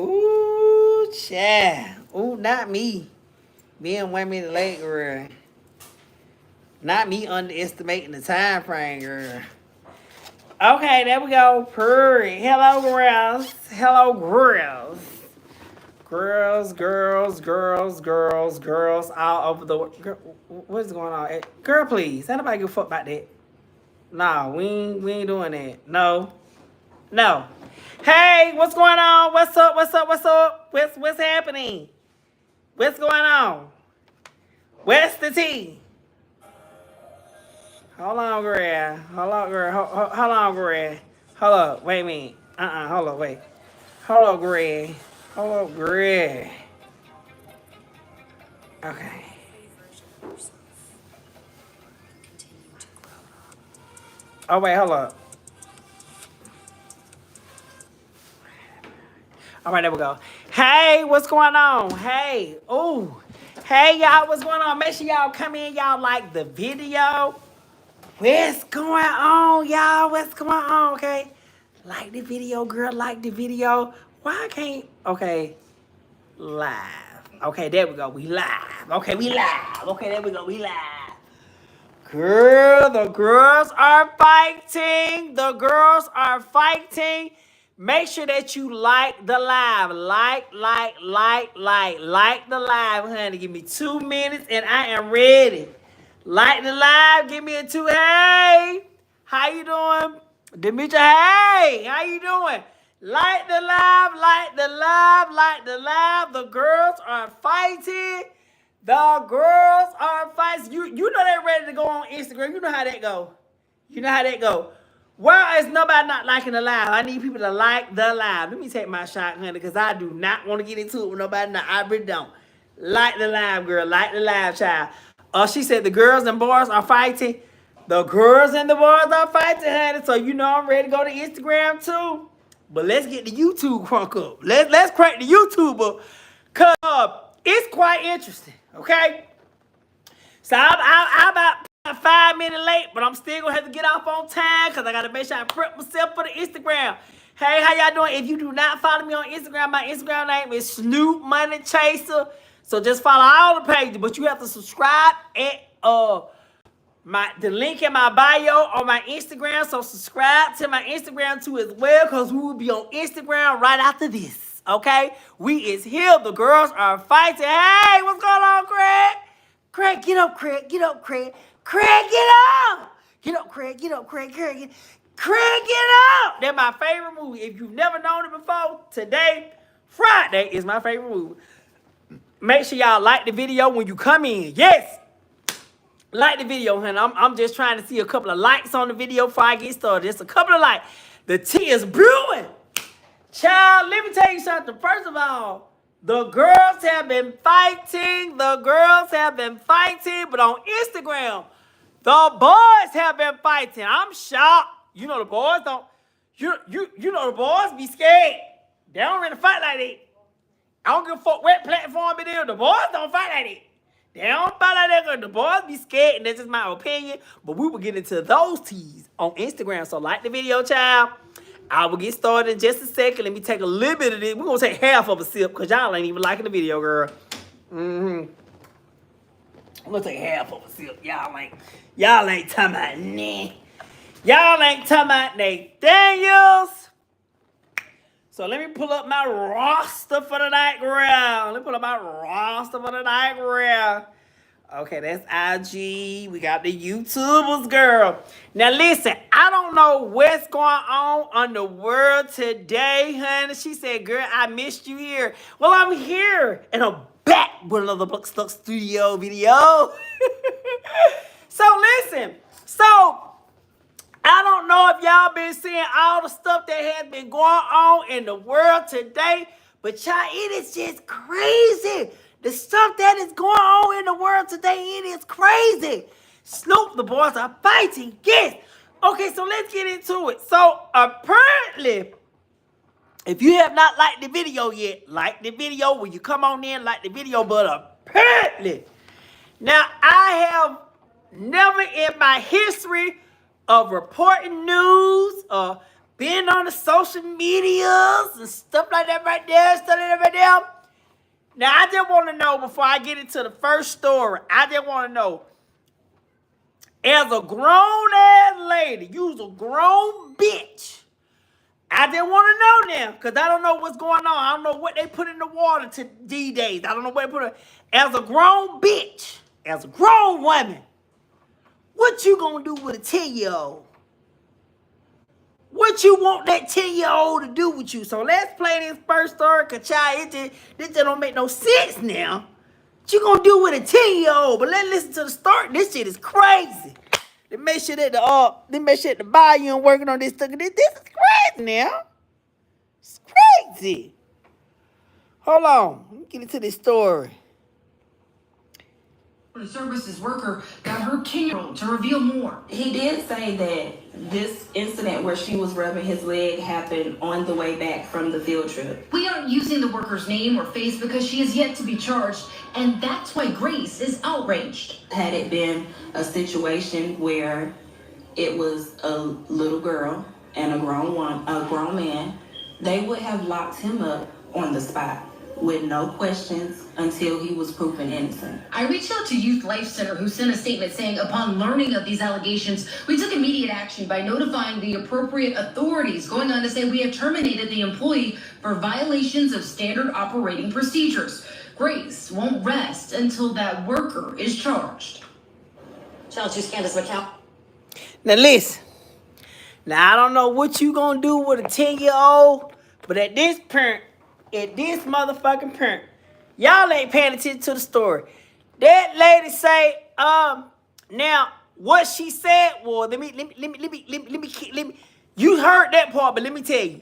Ooh, child. Ooh, not me. Being 1 minute late, girl. Not me underestimating the time frame, girl. Okay, there we go. Purry. Hello, girls. Hello, girls. Girls all over the world. What is going on? Girl, please. Ain't nobody give a fuck about that. Nah, we ain't doing that. No. No. Hey, what's going on? What's up? What's happening? What's going on? What's the tea? Hold on, girl. Hold on, girl. Hold on, girl. Hold up. Wait a minute. Hold up. Wait. Hold up, girl. Hold up, girl. Okay. Oh, wait. Hold up. All right, there we go. Hey, what's going on? Hey. Ooh. Hey, y'all. What's going on? Make sure y'all come in. Y'all like the video. What's going on, y'all? What's going on, okay? Like the video, girl. Like the video. Why I can't? Okay. Live. Okay, there we go. We live. Okay, we live. Okay, there we go. We live. Girl, the girls are fighting. The girls are fighting. Make sure that you like the live. Like the live, honey. Give me 2 minutes and I am ready. Like the live. Give me a 2. Hey. How you doing? Demetria, hey. How you doing? Like the live. The girls are fighting. The girls are fighting. You know they're ready to go on Instagram. You know how that go. Why is nobody not liking the live? I need people to like the live. Let me take my shot, honey, because I do not want to get into it with nobody. No, I really don't. Like the live, girl. Like the live, child. She said the girls and boys are fighting. The girls and the boys are fighting, honey. So you know I'm ready to go to Instagram too. But let's get the YouTube crunk up. Let's crank the YouTube up. Cause it's quite interesting. Okay? So I'm about 5 minutes late, but I'm still gonna have to get off on time because I gotta make sure I prep myself for the Instagram. Hey, how y'all doing? If you do not follow me on Instagram, my Instagram name is Snoop Money Chaser. So just follow all the pages, but you have to subscribe at the link in my bio on my Instagram. So subscribe to my Instagram too as well, because we will be on Instagram right after this. Okay? We is here. The girls are fighting. Hey, what's going on, Craig? Craig, get up, Craig. Get up, Craig. Craig, get up. Get up, Craig. Get up, Craig. Craig, get up. That's my favorite movie. If you've never known it before, today, Friday, is my favorite movie. Make sure y'all like the video when you come in. Yes. Like the video, honey. I'm just trying to see a couple of likes on the video before I get started. Just a couple of likes. The tea is brewing. Child, let me tell you something. First of all, the girls have been fighting. But on Instagram, the boys have been fighting. I'm shocked. You know the boys don't. You know the boys be scared. They don't really fight like that. I don't give a fuck what platform it is. The boys don't fight like that. They don't fight like that because the boys be scared, and that's just my opinion. But we will get into those teas on Instagram. So like the video, child. I will get started in just a second. Let me take a little bit of this. We're going to take half of a sip because y'all ain't even liking the video, girl. I'm going to take half of a sip. Y'all ain't talking about nah. Y'all ain't talking about Nathaniels. So let me pull up my roster for the night, girl. Okay, that's IG. We got the YouTubers, girl. Now, listen, I don't know what's going on the world today, honey. She said, girl, I missed you here. Well, I'm here, and I'm back with another Buck Stuck Studio video. So, listen. I don't know if y'all been seeing all the stuff that has been going on in the world today, but y'all, it is just crazy. The stuff that is going on in the world today, it is crazy. Snoop, the boys are fighting. Yes. Okay, so let's get into it. So apparently, if you have not liked the video yet, like the video. When you come on in, like the video. But apparently, now I have never in my history of reporting news, being on the social medias and stuff like that right there, stuff like that right there. Now, I just want to know, before I get into the first story, I just want to know, as a grown-ass lady, you's a grown bitch. I just want to know now, because I don't know what's going on. I don't know what they put in the water to these days. I don't know what they put in. As a grown bitch, as a grown woman, what you gonna do with a 10-year-old? What you want that 10-year-old to do with you? So let's play this first story, because child, this just don't make no sense now. What you gonna do with a 10-year-old? But let's listen to the story. This shit is crazy. They make sure that the volume working on this stuff. This is crazy now. It's crazy. Hold on. Let me get into this story. The services worker got her 10-year-old to reveal more. He did say that this incident where she was rubbing his leg happened on the way back from the field trip. We aren't using the worker's name or face because she is yet to be charged, and that's why Grace is outraged. Had it been a situation where it was a little girl and a grown man, they would have locked him up on the spot with no questions until he was proven innocent. I reached out to Youth Life Center, who sent a statement saying, upon learning of these allegations, we took immediate action by notifying the appropriate authorities, going on to say we have terminated the employee for violations of standard operating procedures. Grace won't rest until that worker is charged. Channel 2's Candace McCall. Now listen. Now I don't know what you gonna do with a 10-year-old, but at this motherfucking parent, y'all ain't paying attention to the story. That lady say, now what she said was, let me. You heard that part, but let me tell you.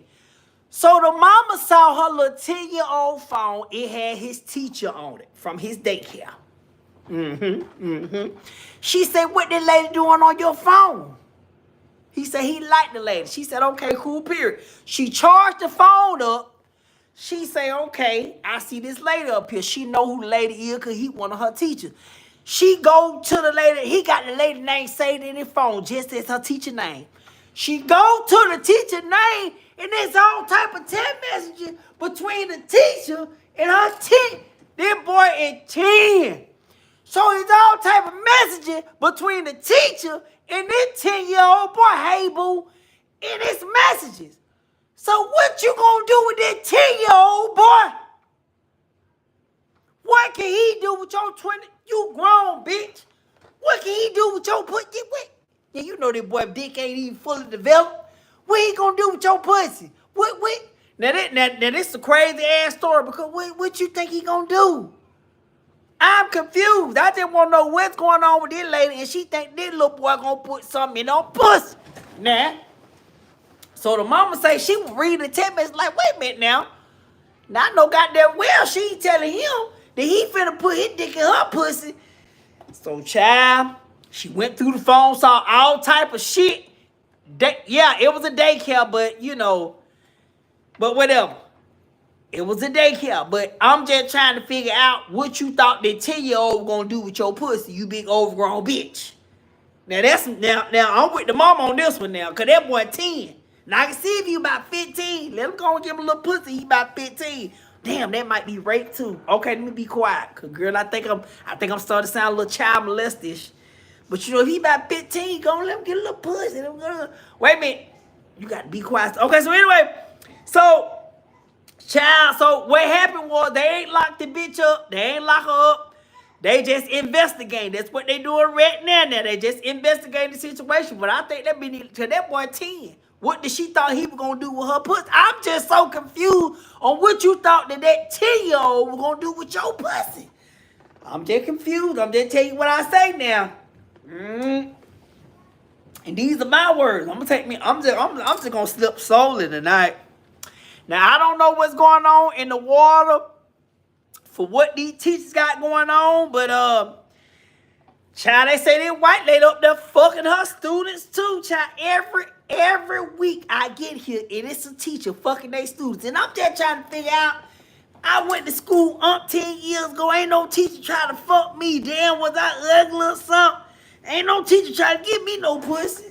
So the mama saw her little 10-year-old phone. It had his teacher on it from his daycare. She said, what that lady doing on your phone? He said he liked the lady. She said, okay, cool, period. She charged the phone up. She say, okay, I see this lady up here. She know who the lady is because he one of her teachers. She go to the lady. He got the lady name saved in his phone just as her teacher name. She go to the teacher name, and there's all type of text messages between the teacher and her 10. This boy is 10. So it's all type of messages between the teacher and this 10-year-old boy, hey boo, in his messages. So what you gonna do with that 10-year-old boy? What can he do with your 20? You grown, bitch. What can he do with your pussy? Yeah, you know that boy dick ain't even fully developed. What he gonna do with your pussy? What? Now this is a crazy ass story because what you think he gonna do? I'm confused. I just want to know what's going on with this lady, and she think this little boy gonna put something in her pussy. Nah. So the mama say she was reading the text message like, wait a minute now. Now I know goddamn well she telling him that he finna put his dick in her pussy. So child, she went through the phone, saw all type of shit. Yeah, it was a daycare, but you know, but whatever. It was a daycare, but I'm just trying to figure out what you thought that 10-year-old gonna do with your pussy, you big overgrown bitch. Now I'm with the mama on this one now, cause that boy 10. Now I can see if you about 15. Let him go and give him a little pussy. He about 15. Damn, that might be rape too. Okay, let me be quiet, cause girl, I think I'm starting to sound a little child molestish. But you know, if he about 15, go let him get a little pussy. Wait a minute, you got to be quiet. Okay, so anyway, so what happened was they ain't locked the bitch up. They ain't lock her up. They just investigate. That's what they doing right now. They just investigate the situation. But I think that boy 10. What did she thought he was gonna do with her pussy? I'm just so confused on what you thought that 10-year-old was gonna do with your pussy. I'm just confused. I'm just telling you what I say now. And these are my words. I'm just gonna slip slowly tonight. Now, I don't know what's going on in the water for what these teachers got going on, but, child, they say that white lady up there fucking her students too, child. Every week I get here and it's a teacher fucking their students. And I'm just trying to figure out, I went to school 10 years ago. Ain't no teacher trying to fuck me. Damn, was I ugly or something? Ain't no teacher trying to give me no pussy.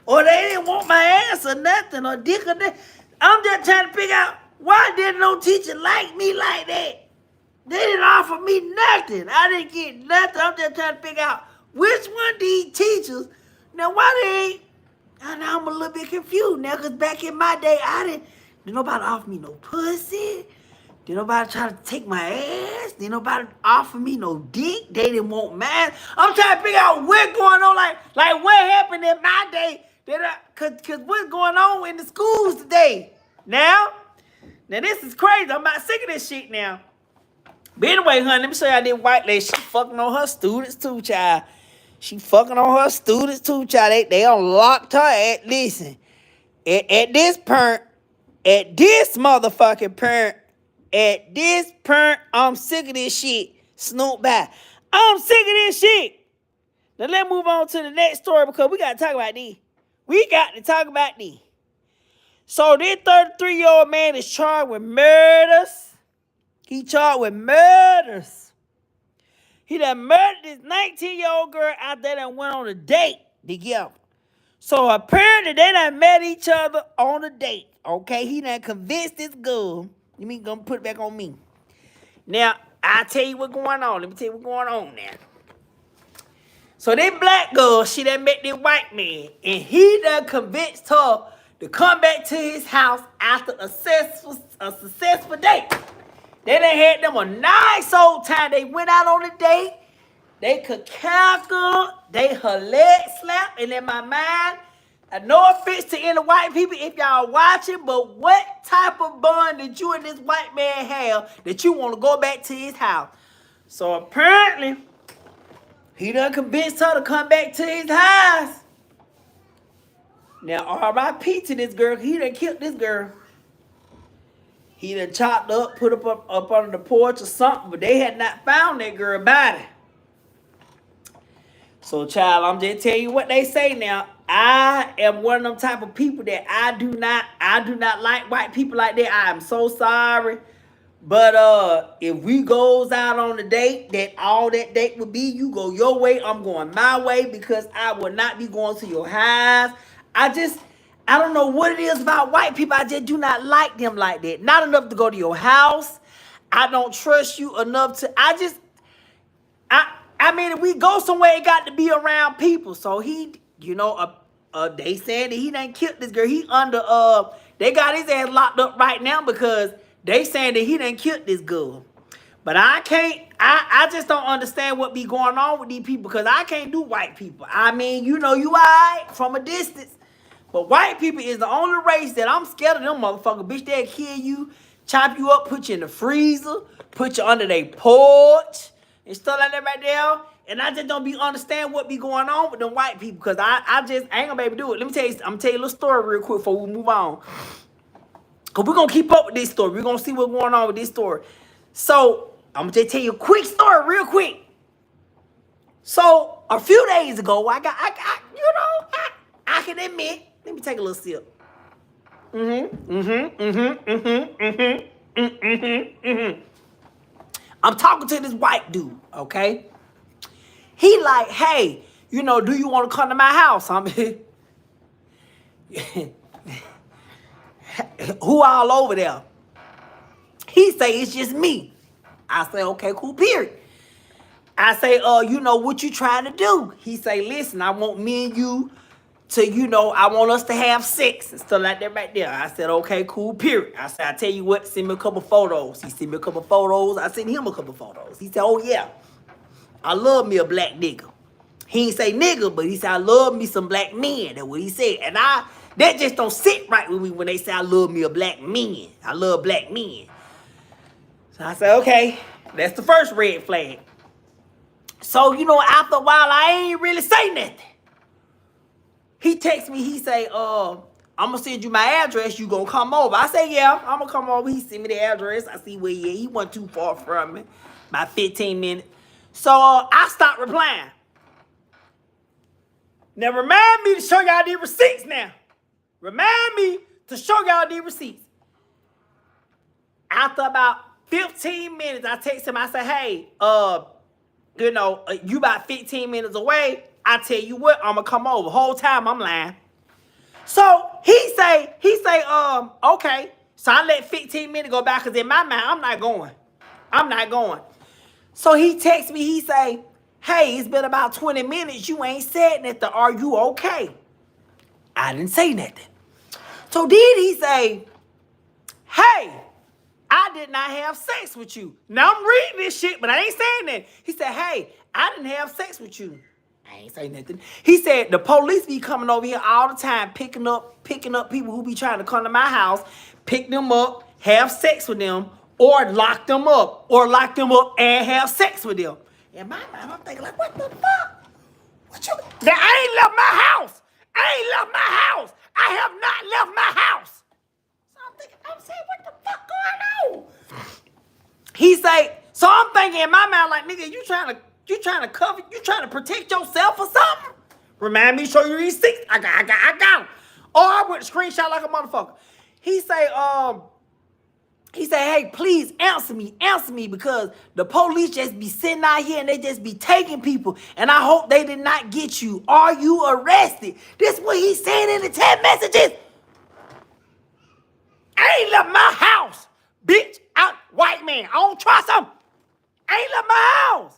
Or they didn't want my ass or nothing or dick or that. I'm just trying to figure out why didn't no teacher like me like that? They didn't offer me nothing. I didn't get nothing. I'm just trying to figure out which one of these teachers, now why they ain't, and I'm a little bit confused now because back in my day, didn't nobody offer me no pussy. Did nobody try to take my ass? Did nobody offer me no dick? They didn't want mine. I'm trying to figure out what's going on, like what happened in my day. Cause what's going on in the schools today? Now this is crazy. I'm about sick of this shit now. But anyway, honey, let me show y'all this white lady. She fucking on her students too, child. She fucking on her students too, child. They unlocked her at, listen, at this parent, at this motherfucking parent, at this parent, I'm sick of this shit. Snoop by. I'm sick of this shit. Now let's move on to the next story because we got to talk about these. We got to talk about these. So this 33-year-old man is charged with murders. He charged with murders. He done murdered this 19-year-old girl out there that went on a date together. So apparently they done met each other on a date. Okay, he done convinced this girl. You mean gonna put it back on me? Now, I'll tell you what's going on. Let me tell you what's going on now. So this black girl, she done met this white man. And he done convinced her to come back to his house after a successful date. They done had them a nice old time. They went out on a date. They could cackle. They her leg slap. And in my mind, no offense to any white people if y'all watching, but what type of bond did you and this white man have that you want to go back to his house? So apparently, he done convinced her to come back to his house. Now, R.I.P. to this girl. He done killed this girl. He done chopped up, put up under the porch or something, but they had not found that girl body. So, child, I'm just telling you what they say now. I am one of them type of people that I do not like white people like that. I am so sorry. But if we goes out on a date, that all that date would be, you go your way, I'm going my way, because I will not be going to your house. I don't know what it is about white people. I just do not like them like that. Not enough to go to your house. I don't trust you enough to, I mean, if we go somewhere, it got to be around people. So he, they saying that he done killed this girl. He they got his ass locked up right now because they saying that he done killed this girl. But I just don't understand what be going on with these people because I can't do white people. I mean, you alright from a distance. But white people is the only race that I'm scared of them motherfuckers. Bitch, they'll kill you, chop you up, put you in the freezer, put you under their porch, and stuff like that right there. And I just don't be understand what be going on with them white people. Because I ain't gonna be able to do it. Let me tell you, I'm gonna tell you a little story real quick before we move on. Because we're gonna keep up with this story. We're gonna see what's going on with this story. So, I'm gonna just tell you a quick story real quick. So, a few days ago, I can admit, let me take a little sip. I'm talking to this white dude, okay? He like, hey, do you want to come to my house? I mean, who all over there? He say, it's just me. I say, okay, cool, period. I say, what you trying to do? He say, listen, I want me and you to, I want us to have sex and stuff like that right there. I said, okay, cool, period. I said, I tell you what, send me a couple photos. He sent me a couple photos. I sent him a couple photos. He said, oh, yeah, I love me a black nigga. He ain't say nigga, but he said, I love me some black men. That's what he said. And that just don't sit right with me when they say I love me a black man. I love black men. So I said, okay, that's the first red flag. So, after a while, I ain't really say nothing. He texts me, he say, I'm going to send you my address, you going to come over. I say, yeah, I'm going to come over. He sent me the address. I see where he is. He wasn't too far from me, about 15 minutes. So I stopped replying. Now, remind me to show y'all these receipts now. Remind me to show y'all these receipts. After about 15 minutes, I text him. I said, hey, you about 15 minutes away. I tell you what, I'm going to come over. Whole time I'm lying. So he say, okay. So I let 15 minutes go by because in my mind, I'm not going. I'm not going. So he texts me, he say, hey, it's been about 20 minutes. You ain't said nothing. Are you okay? I didn't say nothing. So then he say, hey, I did not have sex with you. Now I'm reading this shit, but I ain't saying that. He said, hey, I didn't have sex with you. I ain't saying nothing. He said, the police be coming over here all the time, picking up people who be trying to come to my house, pick them up, have sex with them, or lock them up, and have sex with them. In my mind, I'm thinking like, what the fuck? What you? I ain't left my house. I have not left my house. So I'm saying, what the fuck going on? He say, so I'm thinking in my mind, like, nigga, you trying to protect yourself or something? Remind me, show you receipts. I got them. Oh, I went to screenshot like a motherfucker. He say, hey, please answer me because the police just be sitting out here and they just be taking people. And I hope they did not get you. Are you arrested? This is what he's saying in the text messages. I ain't left my house. Bitch, out white man. I don't trust him. I ain't left my house.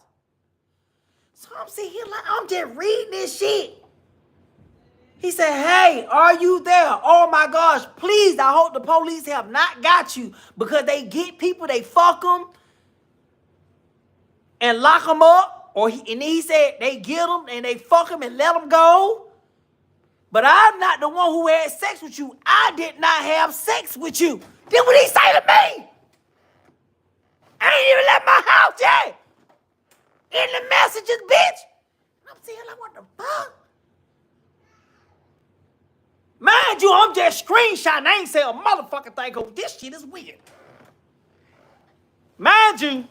So I'm sitting here like, I'm just reading this shit. He said, hey, are you there? Oh my gosh, please, I hope the police have not got you because they get people, they fuck them and lock them up. And then he said they get them and they fuck them and let them go. But I'm not the one who had sex with you. I did not have sex with you. Then what he say to me? I ain't even left my house yet. In the messages, bitch. I'm saying like, what the fuck? Mind you, I'm just screenshotting. I ain't say a motherfucking thing because this shit is weird. Mind you,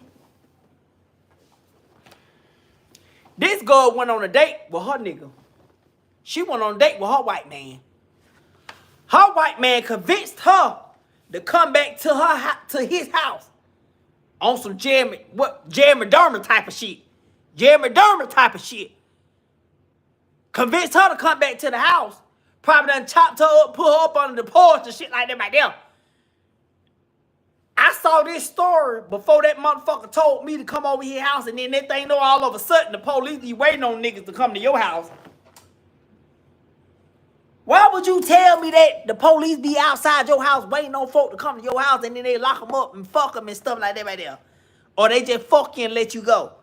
this girl went on a date with her nigga. She went on a date with her white man. Her white man convinced her to come back to his house on some Jeremy Dermer type of shit. Convinced her to come back to the house. Probably done chopped her up, put her up under the porch and shit like that right there. I saw this story before that motherfucker told me to come over his house, and then that thing know all of a sudden the police be waiting on niggas to come to your house. Why would you tell me that the police be outside your house waiting on folk to come to your house and then they lock them up and fuck them and stuff like that right there? Or they just fuck you and let you go?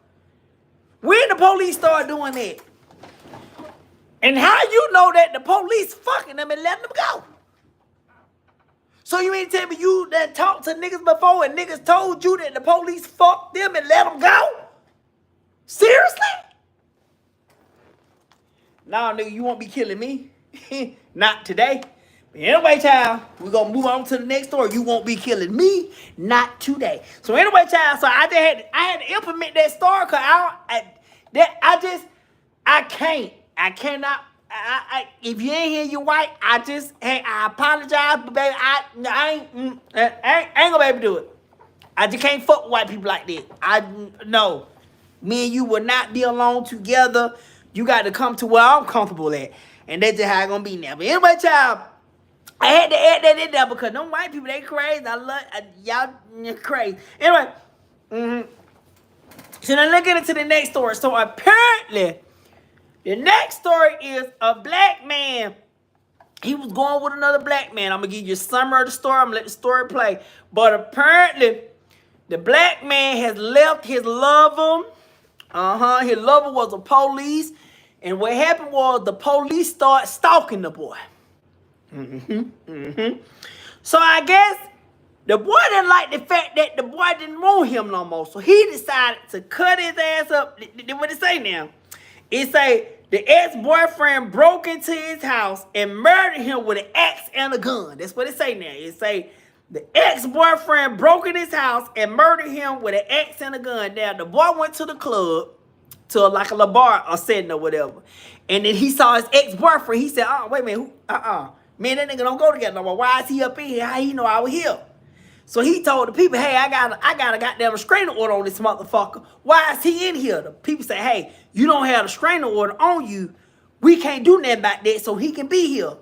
When the police start doing that? And how you know that the police fucking them and letting them go? So you ain't tell me you that talked to niggas before and niggas told you that the police fucked them and let them go? Seriously? Nah, nigga, you won't be killing me. Not today. But anyway, child, we're going to move on to the next story. You won't be killing me. Not today. So anyway, child, so I had to implement that story because I cannot. If you ain't hear you white, I apologize, but baby, I ain't gonna be able to do it. I just can't fuck with white people like that. No. Me and you will not be alone together. You got to come to where I'm comfortable at. And that's just how it's gonna be now. But anyway, child, I had to add that in there because them white people, they crazy. Y'all crazy. Anyway, so now let's get into the next story. So apparently, the next story is a black man. He was going with another black man. I'm going to give you a summary of the story. I'm going to let the story play. But apparently, the black man has left his lover. His lover was a police. And what happened was the police started stalking the boy. So I guess the boy didn't like the fact that the boy didn't want him no more. So he decided to cut his ass up. What it say now? It say the ex-boyfriend broke into his house and murdered him with an axe and a gun. That's what it say now. It say the ex-boyfriend broke in his house and murdered him with an axe and a gun. Now, the boy went to the club, to like a bar or setting or whatever. And then he saw his ex-boyfriend. He said, oh, wait a minute. Man, that nigga don't go together no more. Why is he up in here? How he know I was here? So he told the people, hey, I got a goddamn restraining order on this motherfucker. Why is he in here? The people say, hey, you don't have a restraining order on you. We can't do nothing about that, so he can be here.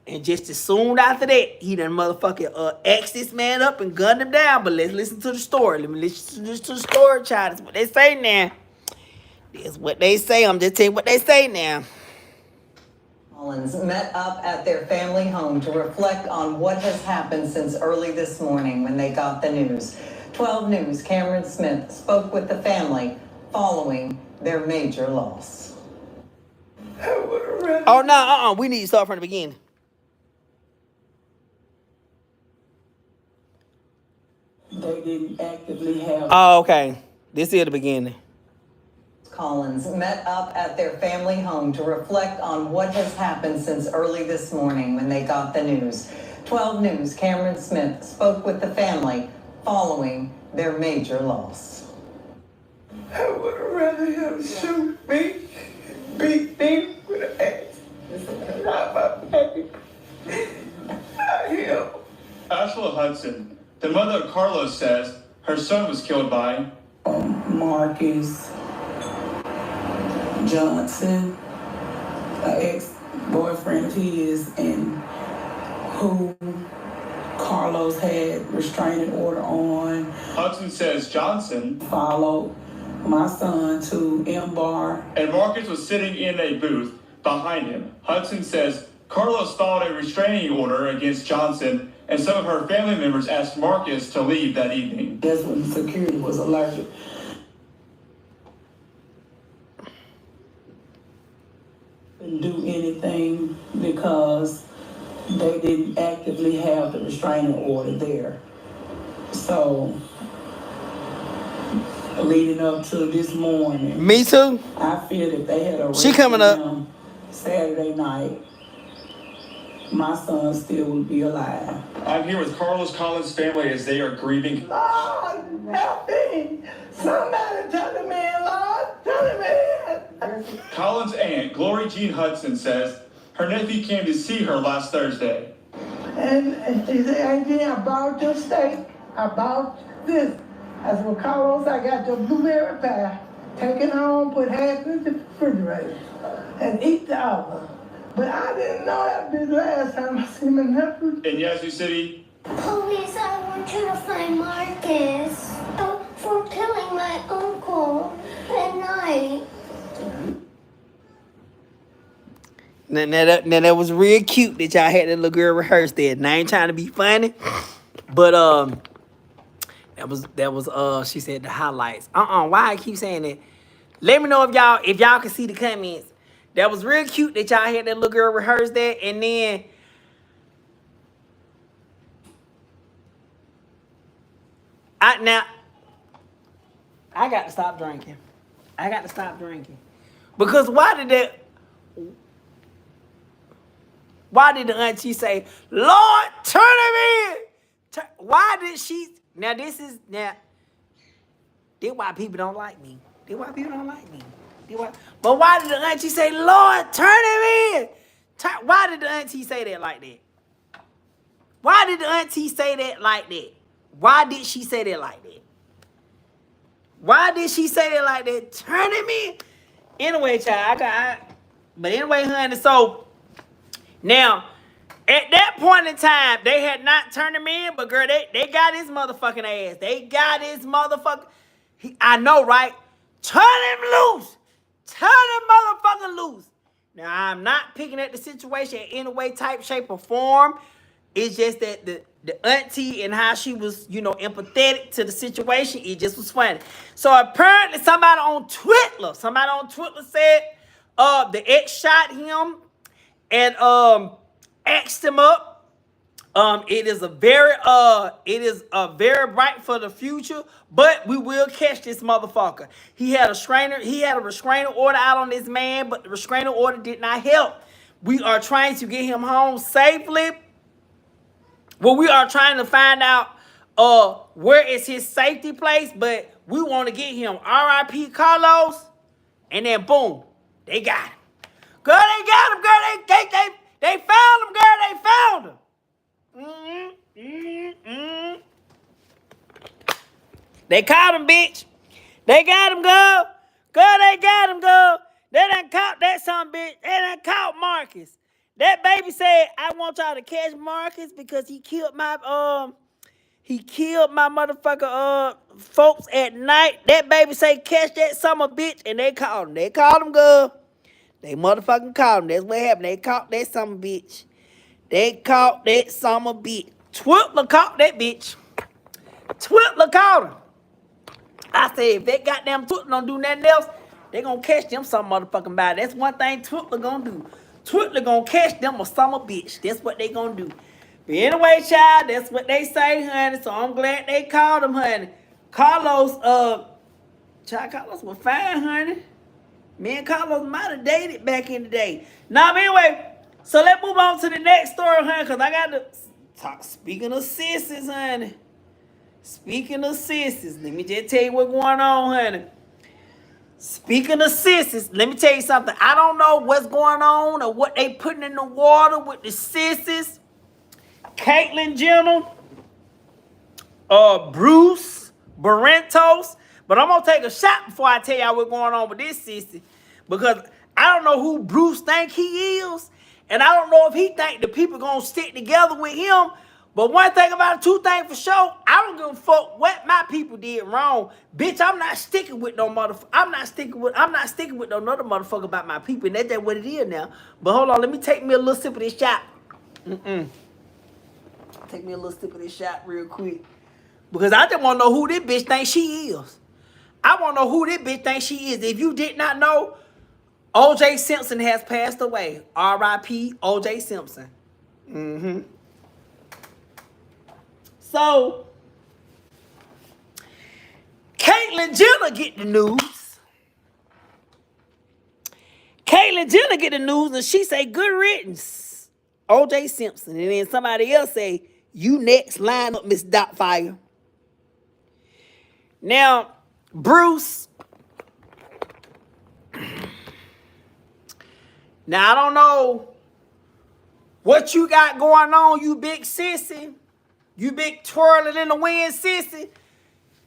And just as soon after that, he done motherfucking axed this man up and gunned him down. But let's listen to the story. Let me listen to the story, child. That's what they say now. That's what they say. I'm just telling you what they say now. Collins met up at their family home to reflect on what has happened since early this morning when they got the news. 12 News' Cameron Smith spoke with the family following their major loss. Oh, no, we need to start from the beginning. They didn't actively have. Oh, okay. This is the beginning. Collins met up at their family home to reflect on what has happened since early this morning when they got the news. 12 News' Cameron Smith spoke with the family following their major loss. I would have rather him shoot me, beat me with an axe. Not my baby. Not him. Ashla Hudson, the mother of Carlos, says her son was killed by Marcus Johnson, an ex-boyfriend of his, and who Carlos had restraining order on. Hudson says Johnson Followed my son to M-Bar. and Marcus was sitting in a booth behind him. Hudson says Carlos filed a restraining order against Johnson, and some of her family members asked Marcus to leave that evening. That's when security was alerted. Couldn't do anything because they didn't actively have the restraining order there. So, leading up to this morning, Me too. I feel that they had arrested She coming up. him Saturday night, my son still would be alive. I'm here with Carlos Collins' family as they are grieving. Lord, help me! Somebody tell the man, Lord, tell the man! Collins' aunt, Glory Jean Hudson, says her nephew came to see her last Thursday. And she said, Auntie, I bought your steak. I bought this. I said, well, Carlos, I got your blueberry pie. Take it home, put half in the refrigerator, and eat the other. But I didn't know that bitch last time I seen my nephew. In Yazoo City, Police, I want you to find Marcus for killing my uncle at night. Now that was real cute that y'all had that little girl rehearse that. And I ain't trying to be funny, but that was she said the highlights. Why I keep saying that? Let me know if y'all can see the comments. That was real cute that y'all had that little girl rehearse that, and then I got to stop drinking. Because why did the auntie say, Lord, turn him in? Why did she? Now, this why people don't like me. But why did the auntie say, Lord, turn him in? Why did the auntie say that like that? Why did the auntie say that like that? Why did she say that like that? Why did she say that like that? Turn him in. Anyway, child, but anyway, honey, so now, at that point in time, they had not turned him in, but girl, they got his motherfucking ass. They got his motherfucking, I know, right? Turn him loose. Turn him motherfucking loose. Now, I'm not picking at the situation in any way, type, shape, or form. It's just that the auntie and how she was, empathetic to the situation, it just was funny. So apparently somebody on Twitter said the ex shot him and asked him up. It is a very bright for the future, but we will catch this motherfucker. He had a restraining order out on this man, but the restraining order did not help. We are trying to get him home safely. Well, we are trying to find out where is his safety place, but we want to get him. R.I.P. Carlos, and then boom, they got him. Girl, they got him. Girl, they found him. Girl, they found him. They caught him, bitch. They got him, girl. Girl, they got him, girl. They done caught that son, bitch. They done caught Marcus. That baby said, I want y'all to catch Marcus because he killed my motherfucker folks at night. That baby say catch that summer bitch, and they called him. They called him, girl. They motherfucking called him. That's what happened. They caught that summer bitch. They caught that summer bitch. Twipler caught that bitch. Twipler caught him. I said, if that goddamn Twipler don't do nothing else, they gonna catch them some motherfucking body. That's one thing Twipler gonna do. Twipler gonna catch them a summer bitch. That's what they gonna do. But anyway, child, that's what they say, honey. So I'm glad they called him, honey. Carlos was fine, honey. Me and Carlos might have dated back in the day. Now, anyway, so let's move on to the next story, honey, because I got to talk. Speaking of sissies, honey. Speaking of sissies, let me just tell you what's going on, honey. Speaking of sissies, let me tell you something. I don't know what's going on or what they putting in the water with the sissies. Caitlyn Jenner, Bruce, Barrentos. But I'm going to take a shot before I tell y'all what's going on with this sissy. Because I don't know who Bruce think he is. And I don't know if he think the people going to stick together with him. But one thing about it, two things for sure, I don't give a fuck what my people did wrong. Bitch, I'm not sticking with no motherfucker. I'm not sticking with no another motherfucker about my people. And that's what it is now. But hold on, let me take me a little sip of this shot. Take me a little sip of this shot real quick. Because I just want to know who this bitch thinks she is. I want to know who this bitch thinks she is. If you did not know, O.J. Simpson has passed away. R.I.P. O.J. Simpson. So, Caitlyn Jenner get the news. Caitlyn Jenner get the news and she say, good riddance, O.J. Simpson. And then somebody else say, you next, line up, Miss Doubtfire. Now, Bruce. Now, I don't know what you got going on, you big sissy. You big twirling in the wind, sissy.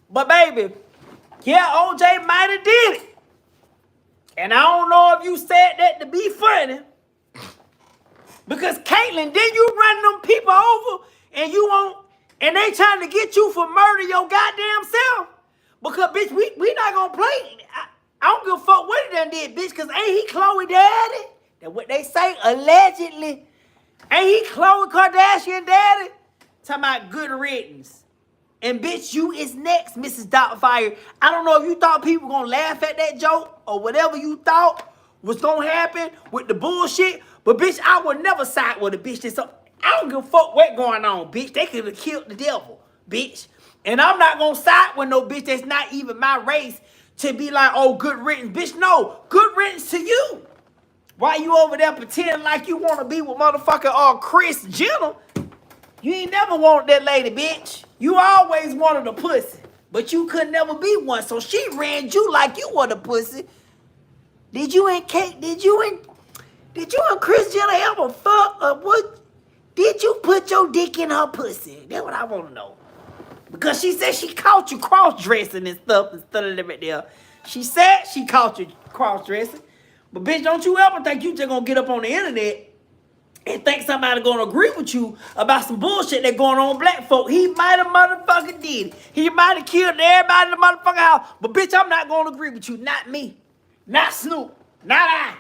But, baby, yeah, OJ might have did it. And I don't know if you said that to be funny. Because, Caitlyn, didn't you run them people over and and they trying to get you for murder your goddamn self? Because, bitch, we not going to play. I don't give a fuck what he done did, bitch, because ain't he Khloe daddy? That's what they say, allegedly. Ain't he Khloe Kardashian daddy? Talking about good riddance. And bitch, you is next, Mrs. Doubtfire. I don't know if you thought people were going to laugh at that joke or whatever you thought was going to happen with the bullshit. But bitch, I would never side with a bitch that's up. I don't give a fuck what's going on, bitch. They could have killed the devil, bitch. And I'm not going to side with no bitch that's not even my race to be like, oh, good riddance. Bitch, no. Good riddance to you. Why you over there pretending like you want to be with motherfucker Kris Jenner? You ain't never wanted that lady, bitch. You always wanted a pussy. But you could never be one. So she ran you like you were the pussy. Did you and Kris Jenner ever fuck or what? Did you put your dick in her pussy? That's what I want to know. Because she said she caught you cross-dressing and stuff right there. She said she caught you cross-dressing. But bitch, don't you ever think you just gonna get up on the internet and think somebody gonna agree with you about some bullshit that going on with black folk. He might have motherfucking did it. He might have killed everybody in the motherfucking house. But bitch, I'm not gonna agree with you. Not me. Not Snoop. Not I.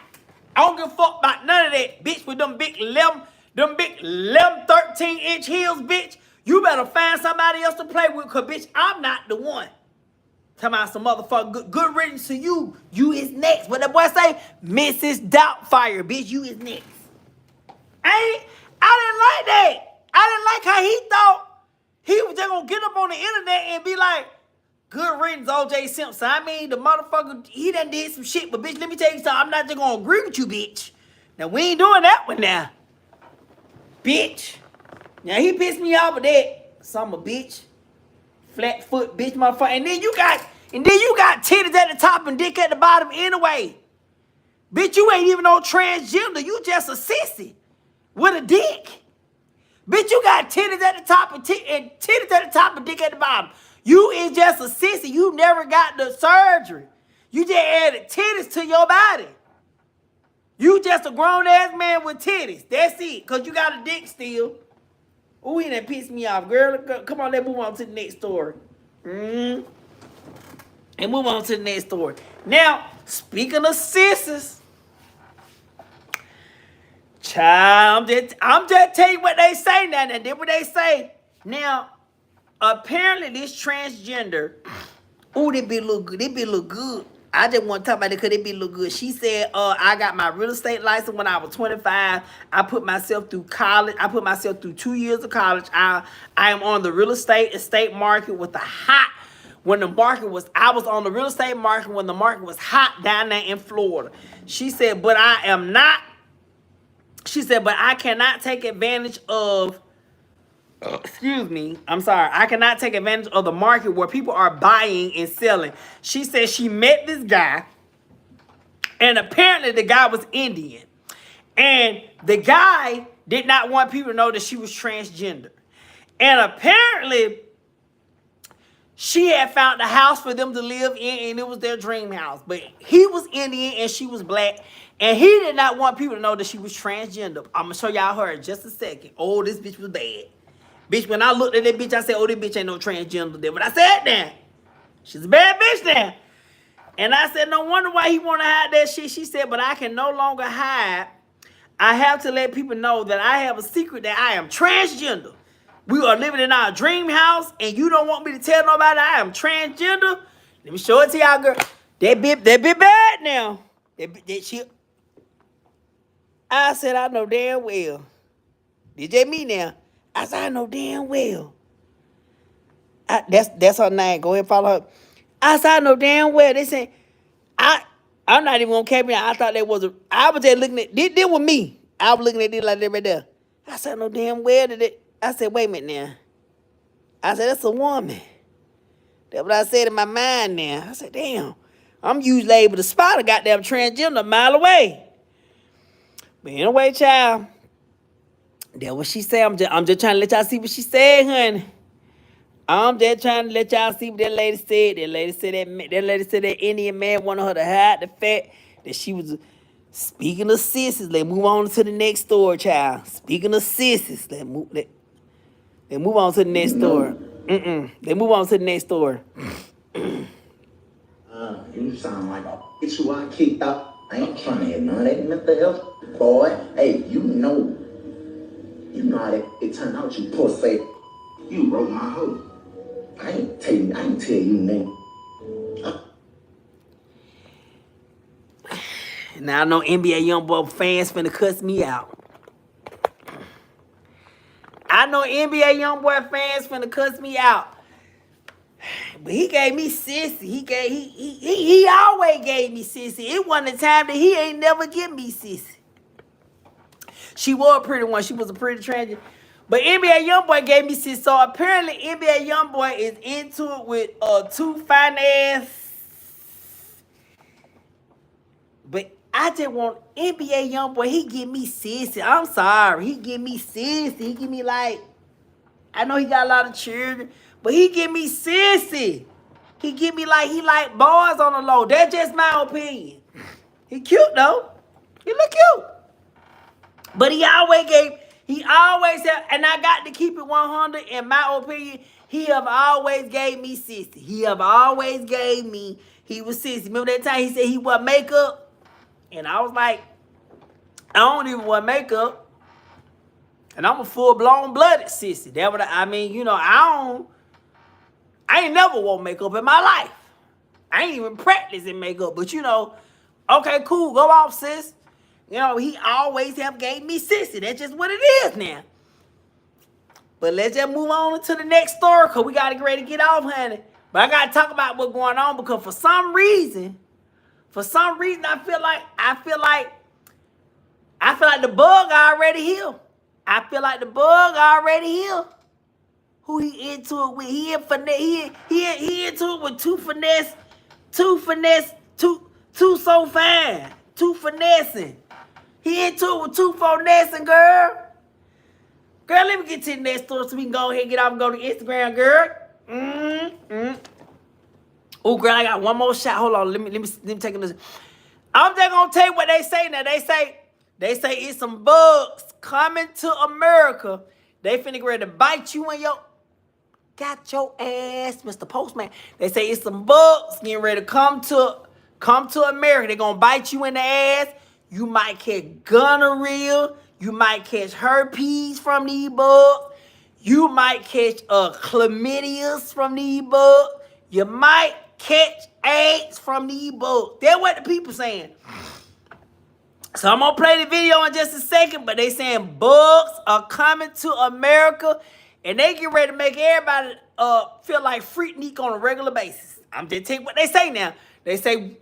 I don't give a fuck about none of that. Bitch, with them big 11, 13-inch heels, bitch. You better find somebody else to play with, cause bitch, I'm not the one. Talking about some motherfucker good riddance to you. You is next. But the boy say, Mrs. Doubtfire, bitch, you is next. I didn't like that. I didn't like how he thought he was just gonna get up on the internet and be like, good riddance, O.J. Simpson. I mean, the motherfucker, he done did some shit. But bitch, let me tell you something. I'm not just gonna agree with you, bitch. Now, we ain't doing that one now. Bitch. Now, he pissed me off with that. Summer bitch. Flat foot bitch, motherfucker. And then you got titties at the top and dick at the bottom anyway. Bitch, you ain't even no transgender. You just a sissy with a dick. Bitch, you got titties at the top and titties at the top and dick at the bottom. You is just a sissy. You never got the surgery. You just added titties to your body. You just a grown-ass man with titties. That's it. Because you got a dick still. Ooh, he done pissed me off. Girl, come on, let's move on to the next story. And move on to the next story. Now, speaking of sisters, child, I'm just telling you what they say now. And then what they say. Now, apparently this transgender, ooh, they be look good. They be look good. I just want to talk about it because they be look good. She said, I got my real estate license when I was 25. I put myself through college. I put myself through 2 years of college. I am on the real estate market with the hot, when the market was, I was on the real estate market when the market was hot down there in Florida. She said, but I am not, she said, but I cannot take advantage of, excuse me, I'm sorry. I cannot take advantage of the market where people are buying and selling. She said she met this guy, and apparently the guy was Indian. And the guy did not want people to know that she was transgender. And apparently she had found a house for them to live in, and it was their dream house. But he was Indian and she was black, and he did not want people to know that she was transgender. I'm going to show y'all her in just a second. Oh, this bitch was bad. Bitch, when I looked at that bitch, I said, oh, this bitch ain't no transgender there. But I said that. She's a bad bitch now. And I said, no wonder why he want to hide that shit. She said, but I can no longer hide. I have to let people know that I have a secret that I am transgender. We are living in our dream house, and you don't want me to tell nobody I am transgender? Let me show it to y'all, girl. That bitch bad now. That shit. I said, I know damn well. DJ me now. I said, I know damn well. That's her name. Go ahead and follow her. I said, I know damn well. They say, I'm not even gonna cap it. I thought that was I was just looking at this was me. I was looking at this like that right there. I said, I know damn well that I said, wait a minute now. I said, that's a woman. That's what I said in my mind now. I said, damn. I'm usually able to spot a goddamn transgender a mile away. But anyway, child. That's what she said. I'm just trying to let y'all see what she said, honey. I'm just trying to let y'all see what that lady said. That lady said that Indian man wanted her to hide the fact that she was. Speaking of sissies, let's move on to the next story, child. Speaking of sissies, let's move on to the next story. Let's move on to the next story. You sound like a bitch who I kicked out. I ain't trying to hear none of that mental health, boy. Hey, you know how it turned out, you pussy. You broke my hoe. I ain't tell you, man. Now I know NBA YoungBoy fans finna cuss me out. I know NBA YoungBoy fans finna cuss me out. But he gave me sissy. He always gave me sissy. It wasn't a time that he ain't never give me sissy. She was a pretty one. She was a pretty transgender. But NBA YoungBoy gave me sissy. So apparently NBA YoungBoy is into it with two finance. But I just want NBA YoungBoy. He give me sissy. I'm sorry. He give me sissy. He give me like, I know he got a lot of children, but he give me sissy. He give me like, he like boys on the low. That's just my opinion. He cute though. He look cute. But he always have, and I got to keep it 100 in my opinion, he have always gave me sissy. He have always gave me, he was sissy. Remember that time he said he wore makeup? And I was like, I don't even wear makeup. And I'm a full-blown blooded sissy. That's what I mean, you know, I ain't never wore makeup in my life. I ain't even practicing makeup. But, you know, okay, cool, go off, sis. You know, he always have gave me sissy. That's just what it is now. But let's just move on to the next story because we got to get ready to get off, honey. But I got to talk about what's going on because for some reason, I feel like the bug already here. I feel like the bug already here. Who he into it with? He into it with two so fine, two finessing. He into it with two finessing, girl. Girl, let me get to the next story so we can go ahead and get off and go to Instagram, girl. Oh, girl, I got one more shot. Hold on, let me take a listen. I'm just gonna tell you what they say now. They say it's some bugs coming to America. They finna get ready to bite you in your got your ass, Mr. Postman. They say it's some bugs getting ready to come to America. They're gonna bite you in the ass. You might catch gonorrhea. You might catch herpes from these bugs. You might catch chlamydias from these bugs. You might catch AIDS from these bugs. That's what the people saying. So I'm gonna play the video in just a second, but they saying bugs are coming to America, and they get ready to make everybody feel like Freaknik on a regular basis. I'm just telling you what they say now. They say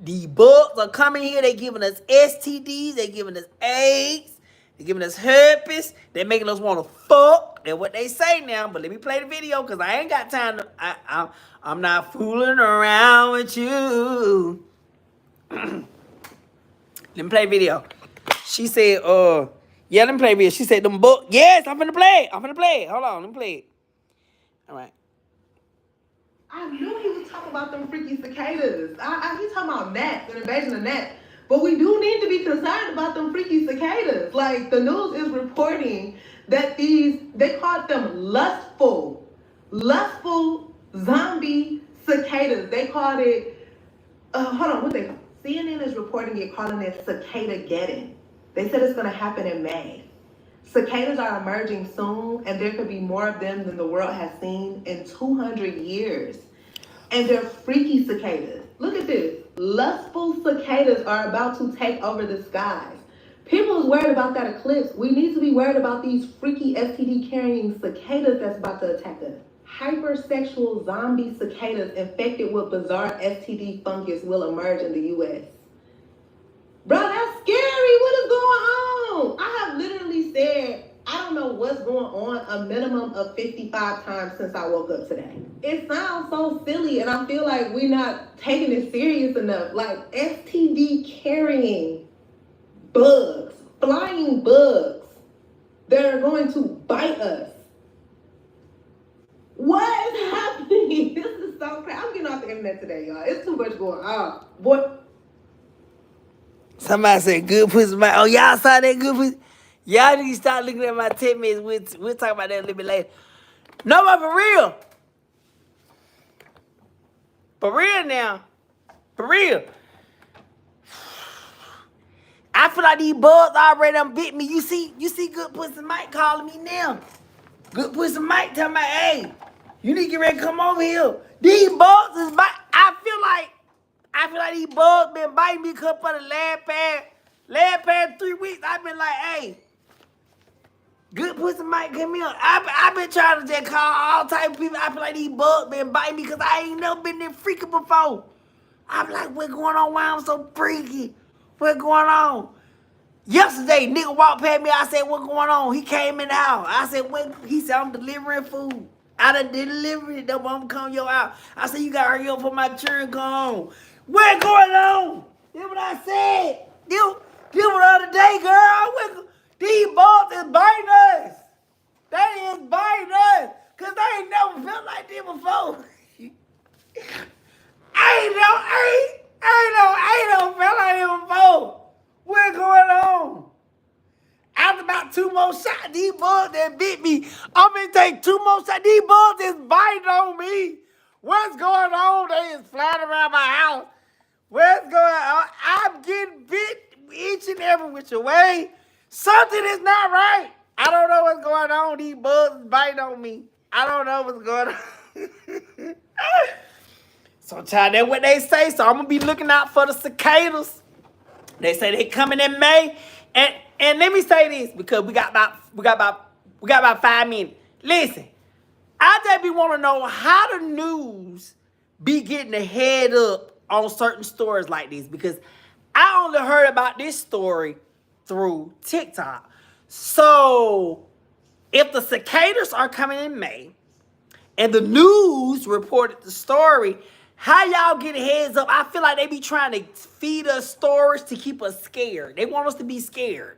the bugs are coming here. They giving us STDs. They giving us AIDS. They giving us herpes. They making us want to fuck. That's what they say now. But let me play the video because I ain't got time to. I'm not fooling around with you. Let me play video. She said, yeah, let me play video. She said, them books. Yes, I'm finna play it. Hold on, let me play it. All right. I knew he was talking about them freaky cicadas. He's talking about gnats, an invasion of gnats. But we do need to be concerned about them freaky cicadas. Like, the news is reporting that they called them lustful zombie cicadas. They called it, CNN is reporting it, calling it Cicada-geddon. They said it's going to happen in May. Cicadas are emerging soon, and there could be more of them than the world has seen in 200 years. And they're freaky cicadas. Look at this. Lustful cicadas are about to take over the skies. People is worried about that eclipse. We need to be worried about these freaky STD-carrying cicadas that's about to attack us. Hypersexual zombie cicadas infected with bizarre STD fungus will emerge in the U.S. Bro, that's scary. What is going on? I have literally said, I don't know what's going on, a minimum of 55 times since I woke up today. It sounds so silly, and I feel like we're not taking it serious enough. Like, STD carrying bugs, flying bugs that are going to bite us. What is happening? This is so crazy. I'm getting off the internet today, y'all. It's too much going on. What? Somebody said good pussy. Oh, y'all saw that good pussy? Y'all need to start looking at my 10 minutes. We'll talk about that a little bit later. No, but for real. For real now. For real. I feel like these bugs already done bit me. You see good pussy Mike calling me now. Good pussy Mike telling me, hey, you need to get ready to come over here. These bugs is biting. I feel like these bugs been biting me because for the last past 3 weeks. I've been like, hey, good pussy Mike, come here. I've been trying to just call all type of people. I feel like these bugs been biting me because I ain't never been that freaky before. I'm like, what's going on? Why I'm so freaky? What's going on? Yesterday, nigga walked past me. I said, what going on? He came in the house. I said, what? He said, I'm delivering food. I done delivered it. Though, I'm coming your house. I said, you got to hurry up for my children come home. What's going on? That's what I said. This the other day, girl. These bugs is biting us. They is biting us. Because they ain't never felt like this before. I ain't never felt like this before. What's going on? After about 2 more shots, these bugs that bit me, I'm going to take 2 more shots. These bugs is biting on me. What's going on? They is flying around my house. What's going on? I'm getting bit each and every which way. Something is not right. I don't know what's going on. These bugs is biting on me. I don't know what's going on. So, child, that's what they say. So, I'm going to be looking out for the cicadas. They say they coming in May. And let me say this, because we got about 5 minutes. Listen, I just be want to know how the news be getting a head up on certain stories like this, because I only heard about this story through TikTok. So if the cicadas are coming in May and the news reported the story, how y'all get heads up? I feel like they be trying to feed us stories to keep us scared. They want us to be scared.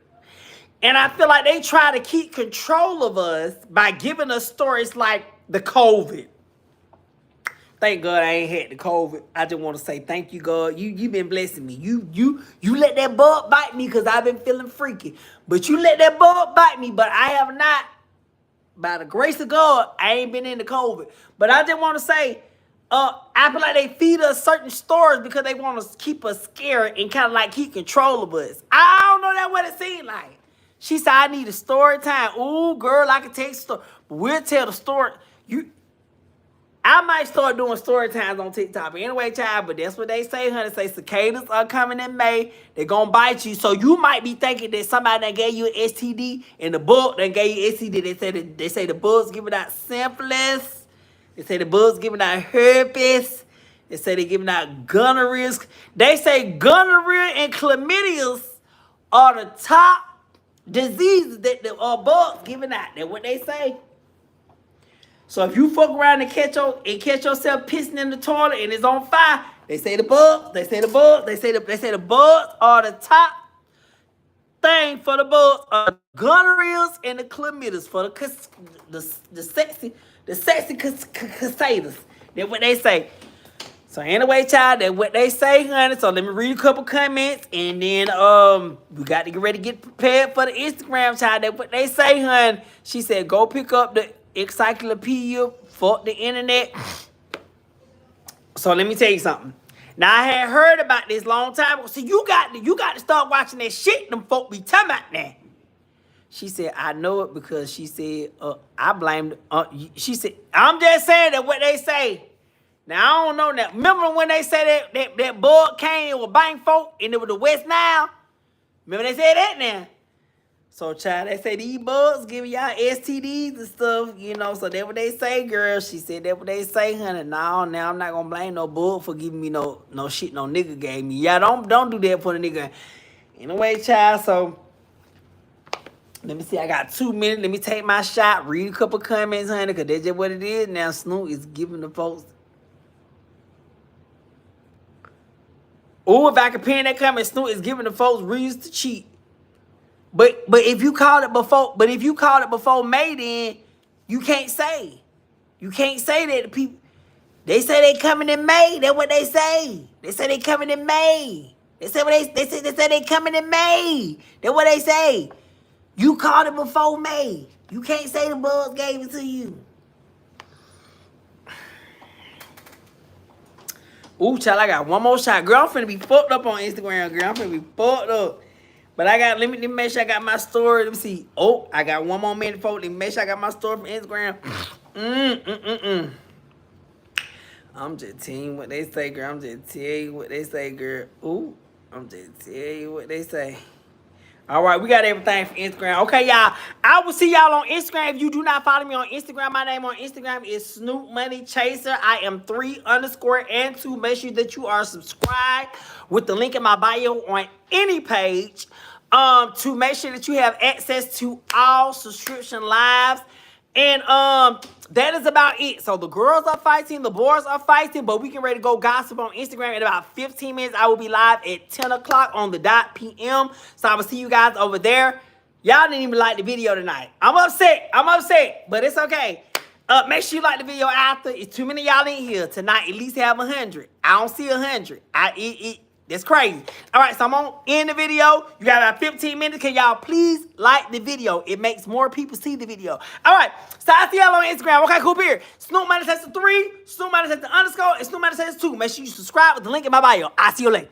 And I feel like they try to keep control of us by giving us stories like the COVID. Thank God I ain't had the COVID. I just want to say thank you, God. You been blessing me. You let that bug bite me because I've been feeling freaky. But you let that bug bite me, but I have not. By the grace of God, I ain't been into COVID. But I just want to say, I feel like they feed us certain stories because they want to keep us scared and kind of like keep control of us. I don't know that what it seemed like. She said, I need a story time. Ooh, girl, I can tell you a story. But we'll tell the story. I might start doing story times on TikTok. But anyway, child, but that's what they say, honey. Say cicadas are coming in May. They're going to bite you. So you might be thinking that somebody that gave you an STD in the book that gave you STD. They say the bugs giving out syphilis. They say the bugs giving out herpes. They say they're giving out gonorrhea. They say gonorrhea and chlamydia are the top diseases that the bugs giving out. That's what they say. So if you fuck around and catch yourself pissing in the toilet and it's on fire, they say the bugs are the top thing for the bugs. Gonorrheas and the chlamydia for the sexy cicadas. That's what they say. So anyway, child, that's what they say, honey. So let me read a couple comments and then we got to get ready to get prepared for the Instagram, child. That's what they say, honey. She said, go pick up the encyclopedia for the internet. So let me tell you something. Now I had heard about this long time ago. So you got to start watching that shit them folk be talking about that. She said, I know it because she said, I blamed. She said, I'm just saying that what they say. Now I don't know that. Remember when they said that bug came with bang folk and it was the West Nile? Remember they said that now? So, child, they say these bugs giving y'all STDs and stuff, you know. So, that's what they say, girl. She said that's what they say, honey. Now I'm not going to blame no bug for giving me no shit no nigga gave me. Yeah, don't do that for the nigga. Anyway, child, so let me see. I got 2 minutes. Let me take my shot, read a couple comments, honey, because that's just what it is. Now, Snoop is giving the folks. Oh, if I can pin that comment, Snoop is giving the folks reasons to cheat. But if you called it before May, then you can't say. You can't say that the people. They say they coming in May. That's what they say. They say they coming in May. They say they coming in May. That's what they say. You called it before May. You can't say the bugs gave it to you. Ooh, child, I got one more shot. Girl, I'm finna be fucked up on Instagram, girl. I'm finna be fucked up. But let me make sure I got my story. Let me see. Oh, I got 1 more minute, folks. Let me make sure I got my story from Instagram. I'm just telling you what they say, girl. I'm just telling you what they say, girl. Ooh, I'm just telling you what they say. All right, we got everything from Instagram. Okay, y'all. I will see y'all on Instagram. If you do not follow me on Instagram, my name on Instagram is Snoop Money Chaser. I am 3_and2. Make sure that you are subscribed with the link in my bio on any page to make sure that you have access to all subscription lives. And that is about it. So the girls are fighting, the boys are fighting, but we can ready to go gossip on Instagram in about 15 minutes. I will be live at 10 o'clock on the .p.m. So I will see you guys over there. Y'all didn't even like the video tonight. I'm upset, but it's okay. Make sure you like the video after. It's too many y'all in here tonight. At least have 100. I don't see 100. That's crazy. All right, so I'm on end the video. You got about 15 minutes. Can y'all please like the video? It makes more people see the video. All right, so I see y'all on Instagram. Okay, cool, period. Snoop Money Chaser 3, Snoop Money Chaser _, and Snoop Money Chaser 2. Make sure you subscribe with the link in my bio. I'll see you later.